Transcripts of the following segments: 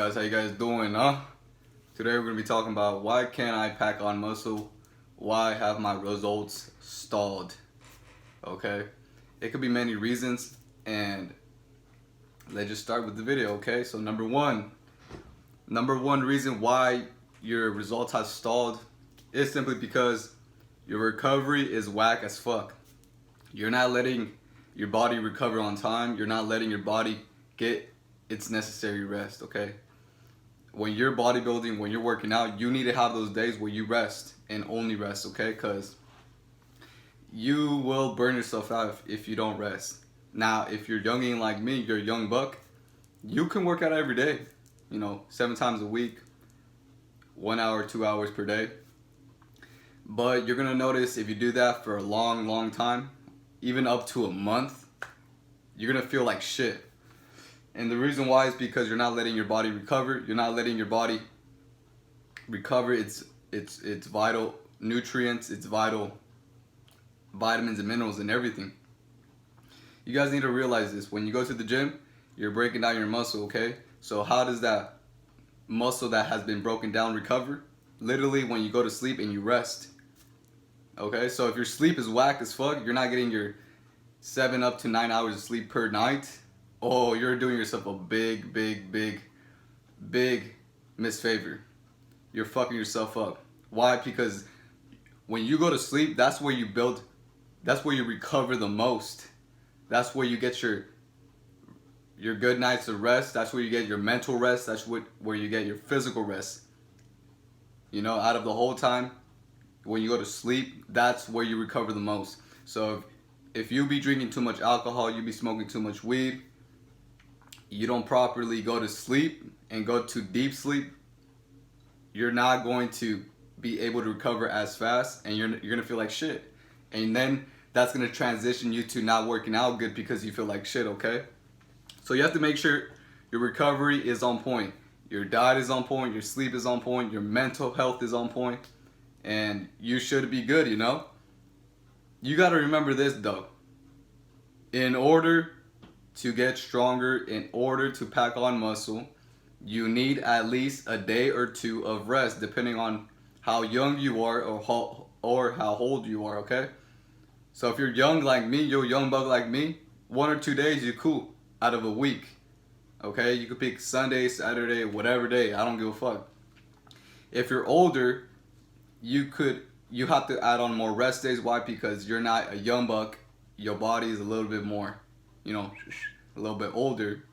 guys, how you guys doing, huh? Today we're gonna be talking about why can't I pack on muscle? Why have my results stalled? Okay, it could be many reasons, and let's just start with the video. Okay, so number one reason why your results have stalled is simply because your recovery is whack as fuck. You're not letting your body recover on time. You're not letting your body get its necessary rest. Okay, when you're bodybuilding, when you're working out, you need to have those days where you rest and only rest. Okay, because you will burn yourself out if you don't rest. Now, if you're youngin' like me, you're a young buck, you can work out every day, 7 times a week, 1 hour, 2 hours per day. But you're gonna notice if you do that for a long time, even up to a month, you're gonna feel like shit. And the reason why is because you're not letting your body recover. You're not letting your body recover its vital nutrients, its vital vitamins and minerals and everything. You guys need to realize this. When you go to the gym, you're breaking down your muscle, okay? So how does that muscle that has been broken down recover? Literally when you go to sleep and you rest. Okay, so if your sleep is whack as fuck, you're not getting your 7 up to 9 hours of sleep per night. Oh, you're doing yourself a big misfavor. You're fucking yourself up. Why? Because when you go to sleep, that's where you recover the most. That's where you get your good nights of rest. That's where you get your mental rest. That's where you get your physical rest. Out of the whole time, when you go to sleep, that's where you recover the most. So if you be drinking too much alcohol, you be smoking too much weed, you don't properly go to sleep and go to deep sleep, you're not going to be able to recover as fast, and you're gonna feel like shit. And then that's gonna transition you to not working out good because you feel like shit, okay? So you have to make sure your recovery is on point. Your diet is on point, your sleep is on point, your mental health is on point, and you should be good, You gotta remember this though. In order to get stronger, in order to pack on muscle, you need at least a day or two of rest, depending on how young you are or how old you are, okay? So if you're young like me, you're a young buck like me, 1 or 2 days, you're cool out of a week, okay? You could pick Sunday, Saturday, whatever day, I don't give a fuck. If you're older, you have to add on more rest days. Why? Because you're not a young buck. Your body is a little bit more, a little bit older.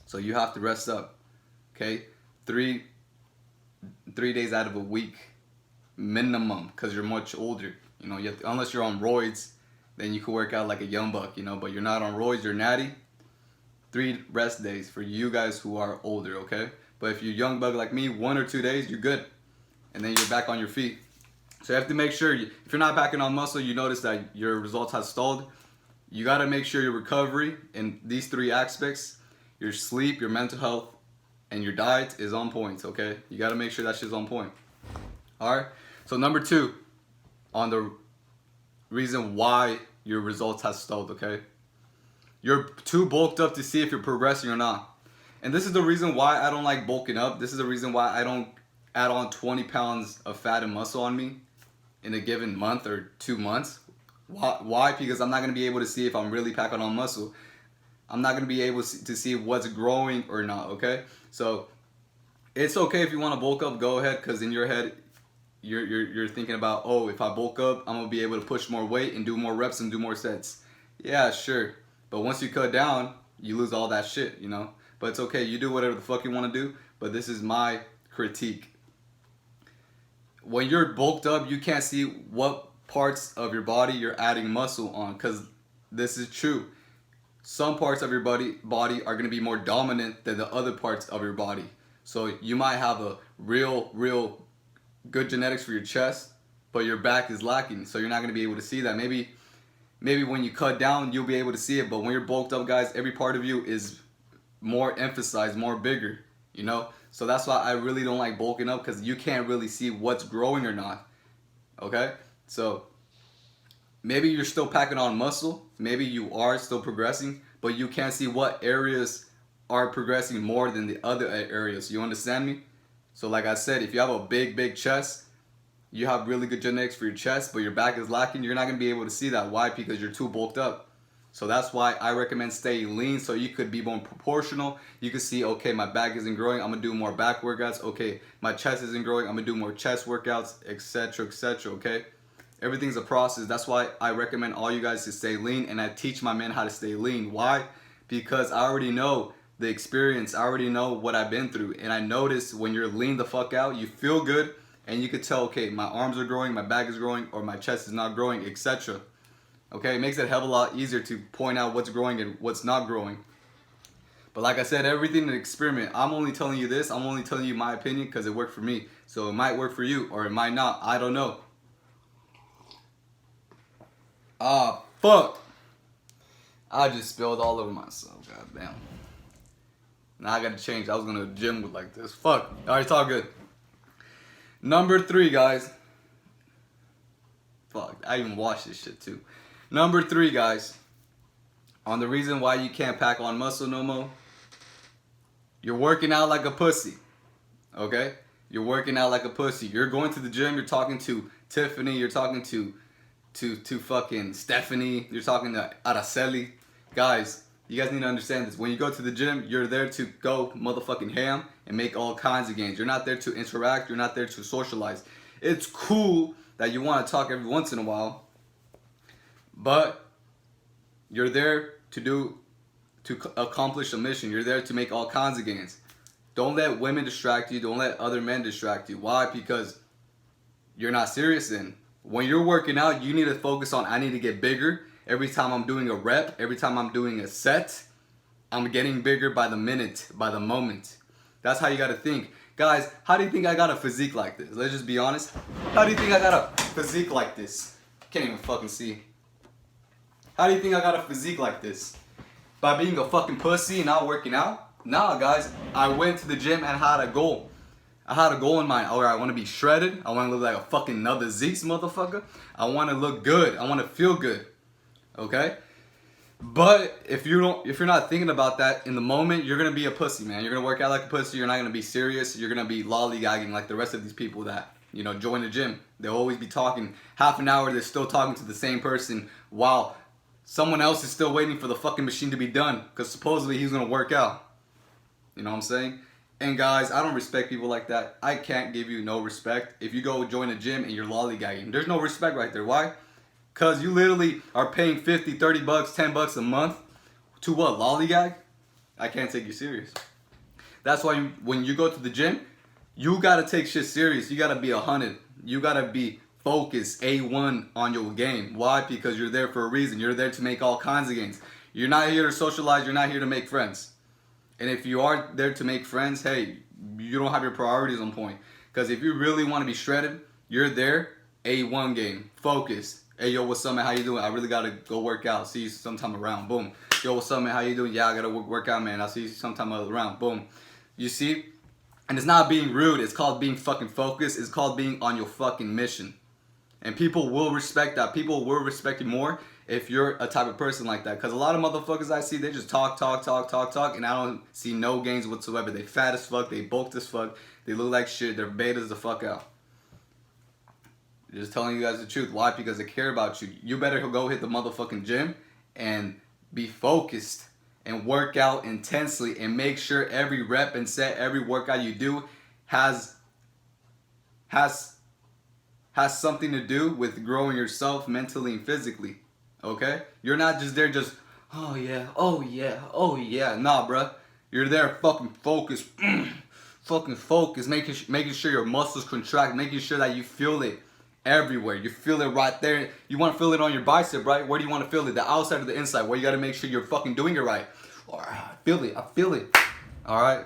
So you have to rest up, okay? 3 days out of a week minimum, because you're much older. You have to, unless you're on roids, then you can work out like a young buck, but you're not on roids, you're natty. 3 rest days for you guys who are older, okay? But if you're young buck like me, 1 or 2 days, you're good. And then you're back on your feet. So you have to make sure, if you're not packing on muscle, you notice that your results have stalled. You got to make sure your recovery in these 3 aspects, your sleep, your mental health, and your diet is on point, okay? You got to make sure that shit's on point. All right? So number 2 on the reason why your results have stalled, okay? You're too bulked up to see if you're progressing or not. And this is the reason why I don't like bulking up. This is the reason why I don't add on 20 pounds of fat and muscle on me in a given month or 2 months. Why? Because I'm not going to be able to see if I'm really packing on muscle. I'm not going to be able to see what's growing or not, okay? So it's okay if you want to bulk up, go ahead, because in your head, you're thinking about, oh, if I bulk up, I'm going to be able to push more weight and do more reps and do more sets. Yeah, sure. But once you cut down, you lose all that shit, But it's okay. You do whatever the fuck you want to do, but this is my critique. When you're bulked up, you can't see what parts of your body you're adding muscle on, because this is true. Some parts of your body are going to be more dominant than the other parts of your body. So you might have a real good genetics for your chest, but your back is lacking, so you're not going to be able to see that. Maybe when you cut down, you'll be able to see it, but when you're bulked up, guys, every part of you is more emphasized, more bigger, So that's why I really don't like bulking up, because you can't really see what's growing or not, okay? So maybe you're still packing on muscle, maybe you are still progressing, but you can't see what areas are progressing more than the other areas. You understand me? So like I said, if you have a big chest, you have really good genetics for your chest, but your back is lacking, you're not going to be able to see that. Why? Because you're too bulked up. So that's why I recommend staying lean, so you could be more proportional. You can see, okay, my back isn't growing, I'm going to do more back workouts. Okay, my chest isn't growing, I'm going to do more chest workouts, etc., etc., okay? Everything's a process. That's why I recommend all you guys to stay lean, and I teach my men how to stay lean. Why? Because I already know the experience. I already know what I've been through, and I notice when you're lean the fuck out, you feel good, and you could tell, okay, my arms are growing, my back is growing, or my chest is not growing, etc. Okay, it makes it a hell of a lot easier to point out what's growing and what's not growing. But like I said, everything an experiment. I'm only telling you this. I'm only telling you my opinion because it worked for me. So it might work for you or it might not. I don't know. Ah, fuck. I just spilled all over myself. God damn. Now I gotta change. I was gonna gym with like this. Fuck. Alright, it's all good. Number 3, guys. Fuck. I even watched this shit too. Number 3, guys. On the reason why you can't pack on muscle no more. You're working out like a pussy. Okay? You're working out like a pussy. You're going to the gym. You're talking to Tiffany. You're talking to fucking Stephanie. You're talking to Araceli. Guys, you guys need to understand this. When you go to the gym, you're there to go motherfucking ham and make all kinds of gains. You're not there to interact. You're not there to socialize. It's cool that you want to talk every once in a while, but you're there to accomplish a mission. You're there to make all kinds of gains. Don't let women distract you. Don't let other men distract you. Why? Because you're not serious then. When you're working out, you need to focus on, I need to get bigger. Every time I'm doing a rep, every time I'm doing a set, I'm getting bigger by the minute, by the moment. That's how you got to think. Guys, how do you think I got a physique like this? Let's just be honest. How do you think I got a physique like this? Can't even fucking see. How do you think I got a physique like this? By being a fucking pussy and not working out? Nah, guys. I went to the gym and had a goal. I had a goal in mind. Alright, I want to be shredded. I want to look like a fucking another Zeeks motherfucker. I want to look good. I want to feel good. Okay? But if you're not thinking about that in the moment, you're gonna be a pussy, man. You're gonna work out like a pussy. You're not gonna be serious. You're gonna be lollygagging like the rest of these people that join the gym. They'll always be talking half an hour. They're still talking to the same person while someone else is still waiting for the fucking machine to be done because supposedly he's gonna work out. You know what I'm saying? And guys, I don't respect people like that. I can't give you no respect. If you go join a gym and you're lollygagging, there's no respect right there. Why? Because you literally are paying 50, 30 bucks, 10 bucks a month to what? Lollygag? I can't take you serious. That's why when you go to the gym, you got to take shit serious. You got to be 100. You got to be focused, A1 on your game. Why? Because you're there for a reason. You're there to make all kinds of gains. You're not here to socialize. You're not here to make friends. And if you are there to make friends, hey, you don't have your priorities on point. Because if you really want to be shredded, you're there, A1 game, focused. Hey, yo, what's up, man? How you doing? I really got to go work out. See you sometime around. Boom. Yo, what's up, man? How you doing? Yeah, I got to work out, man. I'll see you sometime around. Boom. You see? And it's not being rude. It's called being fucking focused. It's called being on your fucking mission. And people will respect that. People will respect you more if you're a type of person like that. Because a lot of motherfuckers I see, they just talk, and I don't see no gains whatsoever. They fat as fuck. They bulked as fuck. They look like shit. They're betas the fuck out. Just telling you guys the truth. Why? Because they care about you. You better go hit the motherfucking gym and be focused and work out intensely and make sure every rep and set, every workout you do has something to do with growing yourself mentally and physically. Okay? You're not just there just, oh yeah. Nah, bruh. You're there fucking focused. Fucking focused. Making sure your muscles contract. Making sure that you feel it everywhere. You feel it right there. You want to feel it on your bicep, right? Where do you want to feel it? The outside or the inside? Where you got to make sure you're fucking doing it right. I feel it. Alright?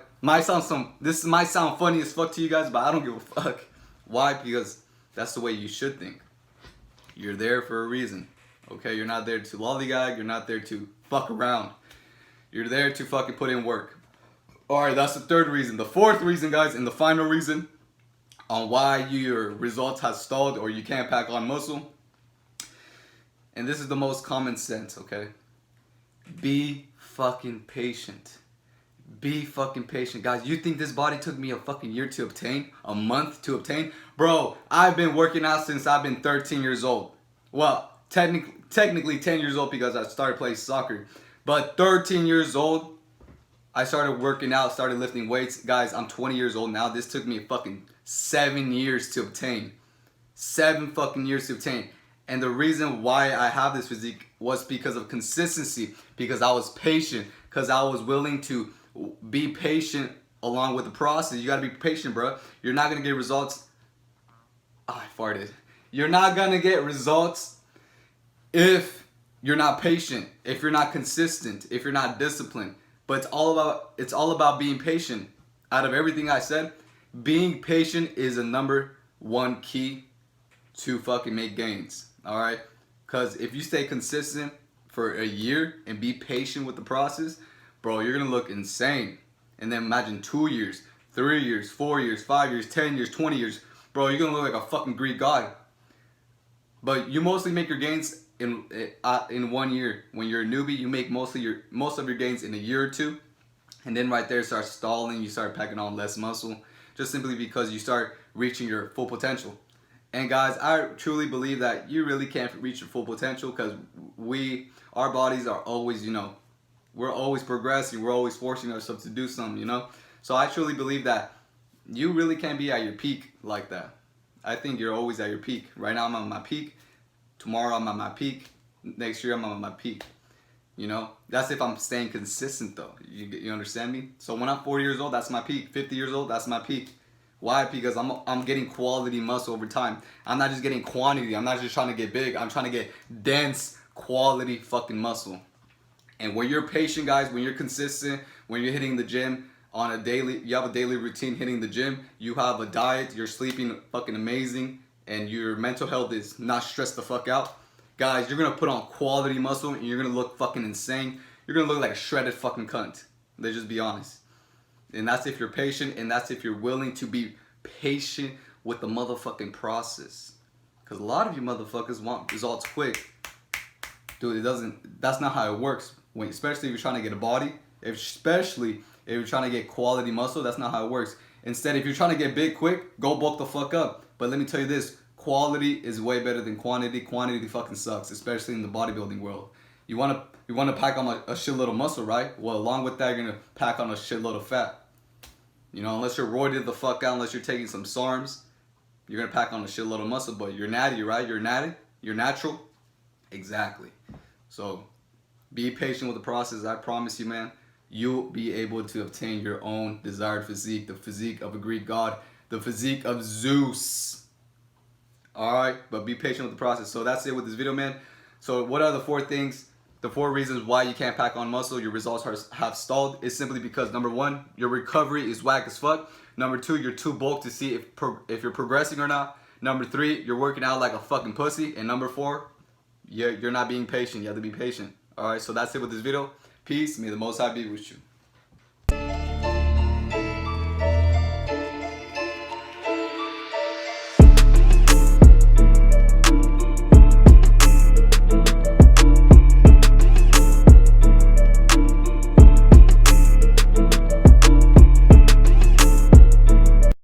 This might sound funny as fuck to you guys, but I don't give a fuck. Why? Because that's the way you should think. You're there for a reason. Okay? You're not there to lollygag. You're not there to fuck around. You're there to fucking put in work. Alright, that's the third reason. The fourth reason, guys, and the final reason on why your results have stalled or you can't pack on muscle. And this is the most common sense, okay? Be fucking patient. Be fucking patient, guys. You think this body took me a fucking year to obtain? A month to obtain? Bro, I've been working out since I've been 13 years old. Well, technically 10 years old because I started playing soccer. But 13 years old, I started working out, started lifting weights. Guys, I'm 20 years old now. This took me fucking 7 years to obtain. 7 fucking years to obtain. And the reason why I have this physique was because of consistency. Because I was patient. Because I was willing to be patient along with the process. You gotta be patient, bro. You're not gonna get results. Oh, I farted. You're not gonna get results if you're not patient, if you're not consistent, if you're not disciplined. But it's all about being patient. Out of everything I said, being patient is a number one key to fucking make gains. All right? Because if you stay consistent for a year and be patient with the process, bro, you're gonna look insane. And then imagine 2 years, 3 years, 4 years, 5 years, 10 years, 20 years. Bro, you're gonna look like a fucking Greek god. But you mostly make your gains in 1 year. When you're a newbie, you make most of your gains in a year or two. And then right there start stalling, you start packing on less muscle. Just simply because you start reaching your full potential. And guys, I truly believe that you really can't reach your full potential because our bodies are always, we're always progressing. We're always forcing ourselves to do something, So I truly believe that you really can't be at your peak like that. I think you're always at your peak. Right now I'm at my peak. Tomorrow I'm at my peak. Next year I'm at my peak. That's if I'm staying consistent though. You understand me? So when I'm 40 years old, that's my peak. 50 years old, that's my peak. Why? Because I'm getting quality muscle over time. I'm not just getting quantity. I'm not just trying to get big. I'm trying to get dense, quality fucking muscle. And when you're patient, guys, when you're consistent, when you're hitting the gym on a daily, you have a daily routine hitting the gym, you have a diet, you're sleeping fucking amazing, and your mental health is not stressed the fuck out. Guys, you're gonna put on quality muscle and you're gonna look fucking insane. You're gonna look like a shredded fucking cunt. Let's just be honest. And that's if you're patient, and that's if you're willing to be patient with the motherfucking process. Because a lot of you motherfuckers want results quick. Dude, that's not how it works. Especially if you're trying to get a body, especially if you're trying to get quality muscle, that's not how it works. Instead, if you're trying to get big quick, go bulk the fuck up. But let me tell you this, quality is way better than quantity. Quantity fucking sucks, especially in the bodybuilding world. You want to pack on a shitload of muscle, right? Well, along with that, you're going to pack on a shitload of fat. Unless you're roided the fuck out, unless you're taking some SARMs, you're going to pack on a shitload of muscle. But you're natty, right? You're natty. You're natural. Exactly. So be patient with the process. I promise you, man, you'll be able to obtain your own desired physique, the physique of a Greek god, the physique of Zeus. Alright, but be patient with the process. So that's it with this video, man. So what are the 4 things, the 4 reasons why you can't pack on muscle, your results have stalled? Is simply because, number 1, your recovery is whack as fuck. Number 2, you're too bulked to see if you're progressing or not. Number 3, you're working out like a fucking pussy. And number 4, you're not being patient. You have to be patient. Alright, so that's it with this video. Peace. May the Most High be with you.